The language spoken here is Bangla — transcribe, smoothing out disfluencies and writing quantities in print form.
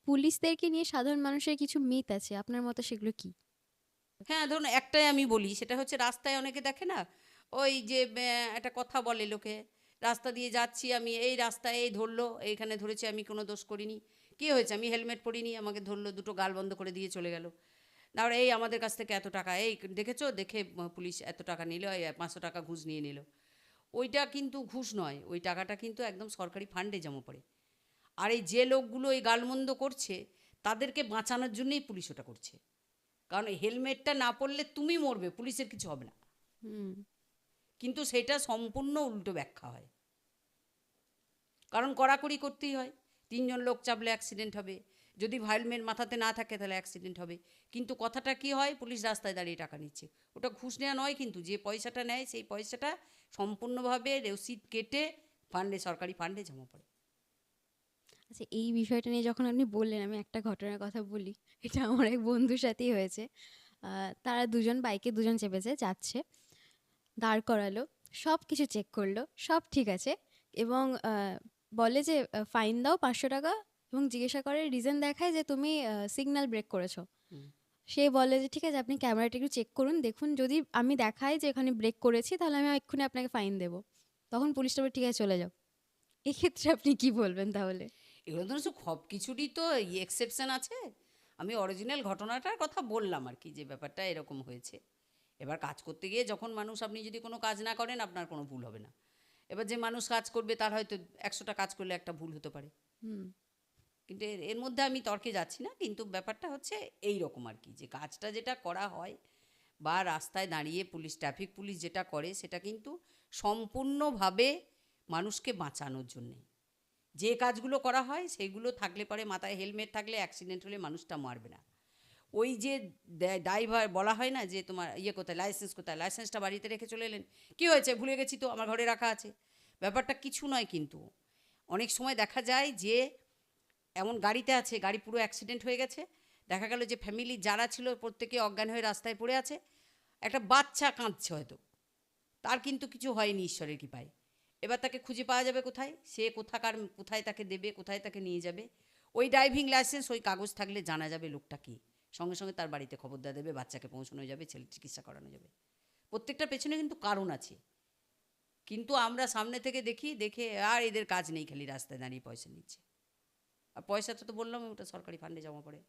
পুলিশদেরকে নিয়ে সাধারণ মানুষের কিছু মিথ আছে, আপনার মতে সেগুলো কি? হ্যাঁ, ধরুন একটাই আমি বলি, সেটা হচ্ছে রাস্তায় অনেকে দেখে না, ওই যে একটা কথা বলে লোকে, রাস্তা দিয়ে যাচ্ছি আমি, এই রাস্তায় এই ধরলো, এইখানে ধরেছে, আমি কোনো দোষ করিনি, কী হয়েছে, আমি হেলমেট পরিনি, আমাকে ধরলো, দুটো গাল বন্ধ করে দিয়ে চলে গেল। তারপরে এই আমাদের কাছ থেকে এত টাকা, এই দেখেছো, দেখে পুলিশ এত টাকা নিল, এই 500 টাকা ঘুষ নিয়ে নিল। ওইটা কিন্তু ঘুষ নয়, ওই টাকাটা কিন্তু একদম সরকারি ফান্ডে জমা পড়ে। আর এই যে লোকগুলো এই গালমন্দ করছে, তাদেরকে বাঁচানোর জন্যই পুলিশ ওটা করছে। কারণ হেলমেটটা না পরলে তুমি মরবে, পুলিশের কিছু হবে না। হুম। কিন্তু সেটা সম্পূর্ণ উল্টো ব্যাখ্যা হয়। কারণ কড়াকড়ি করতেই হয়, তিনজন লোক চাপলে অ্যাক্সিডেন্ট হবে, যদি হেলমেট মাথাতে না থাকে তাহলে অ্যাক্সিডেন্ট হবে। কিন্তু কথাটা কি হয়, পুলিশ রাস্তায় দাঁড়িয়ে টাকা নিচ্ছে, ওটা ঘুষ নেওয়া নয়, কিন্তু যে পয়সাটা নেয় সেই পয়সাটা সম্পূর্ণভাবে রসিদ কেটে ফান্ডে, সরকারি ফান্ডে জমা পড়ে। আচ্ছা, এই বিষয়টা নিয়ে যখন আপনি বললেন, আমি একটা ঘটনার কথা বলি। এটা আমার এক বন্ধুর সাথেই হয়েছে। তারা দুজন বাইকে দুজন চেপেছে, যাচ্ছে, দাঁড় করালো, সব কিছু চেক করলো, সব ঠিক আছে, এবং বলে যে ফাইন দাও 500 টাকা, এবং জিজ্ঞাসা করে, রিজন দেখায় যে তুমি সিগন্যাল ব্রেক করেছো। হুম। সে বলে যে ঠিক আছে, আপনি ক্যামেরাটা একটু চেক করুন, দেখুন, যদি আমি দেখাই যে এখানে ব্রেক করেছি, তাহলে আমি এক্ষুনি আপনাকে ফাইন দেবো। তখন পুলিশটা বলে, ঠিক আছে, চলে যাও। এক্ষেত্রে আপনি কি বলবেন তাহলে? এগুলো তো সব কিছুরই তো এক্সেপশন আছে। আমি অরিজিনাল ঘটনাটার কথা বললাম আর কি, যে ব্যাপারটা এরকম হয়েছে। এবার কাজ করতে গিয়ে যখন মানুষ, আপনি যদি কোনো কাজ না করেন আপনার কোনো ভুল হবে না। এবার যে মানুষ কাজ করবে তার হয়তো 100টা কাজ করলে একটা ভুল হতে পারে। হুম। কিন্তু এর মধ্যে আমি তর্কে যাচ্ছি না, কিন্তু ব্যাপারটা হচ্ছে এই রকম আর কি, যে কাজটা যেটা করা হয় বা রাস্তায় দাঁড়িয়ে পুলিশ, ট্রাফিক পুলিশ যেটা করে, সেটা কিন্তু সম্পূর্ণভাবে মানুষকে বাঁচানোর জন্যে। যে কাজগুলো করা হয় সেগুলো থাকলে পরে, মাথায় হেলমেট থাকলে অ্যাক্সিডেন্ট হলে মানুষটা মারবে না। ওই যে ড্রাইভার বলা হয় না, যে তোমার ইয়ে কোথায়, লাইসেন্স কোথায়, লাইসেন্সটা বাড়িতে রেখে চলে এলেন, কী হয়েছে, ভুলে গেছি তো, আমার ঘরে রাখা আছে। ব্যাপারটা কিছু নয়, কিন্তু অনেক সময় দেখা যায় যে এমন গাড়িতে আছে, গাড়ি পুরো অ্যাক্সিডেন্ট হয়ে গেছে, দেখা গেল যে ফ্যামিলি যারা ছিল প্রত্যেকে অজ্ঞান হয়ে রাস্তায় পড়ে আছে, একটা বাচ্চা কাঁদছে হয়তো, তার কিন্তু কিছু হয়নি ঈশ্বরের কৃপায়। এবার তাকে খুঁজে পাওয়া যাবে কোথায়, সে কোথাকার, কোথায় তাকে দেবে, কোথায় তাকে নিয়ে যাবে? ওই ড্রাইভিং লাইসেন্স, ওই কাগজ থাকলে জানা যাবে লোকটা কি, সঙ্গে সঙ্গে তার বাড়িতে খবর দেওয়া দেবে, বাচ্চাকে পৌঁছানো যাবে, ছেলে চিকিৎসা করানো যাবে। প্রত্যেকটার পেছনে কিন্তু কারণ আছে। কিন্তু আমরা সামনে থেকে দেখি, দেখে আর এদের কাজ নেই, খালি রাস্তায় দাঁড়িয়ে পয়সা নিচ্ছে। আর পয়সাটা তো বললাম ওটা সরকারি ফান্ডে জমা পড়ে।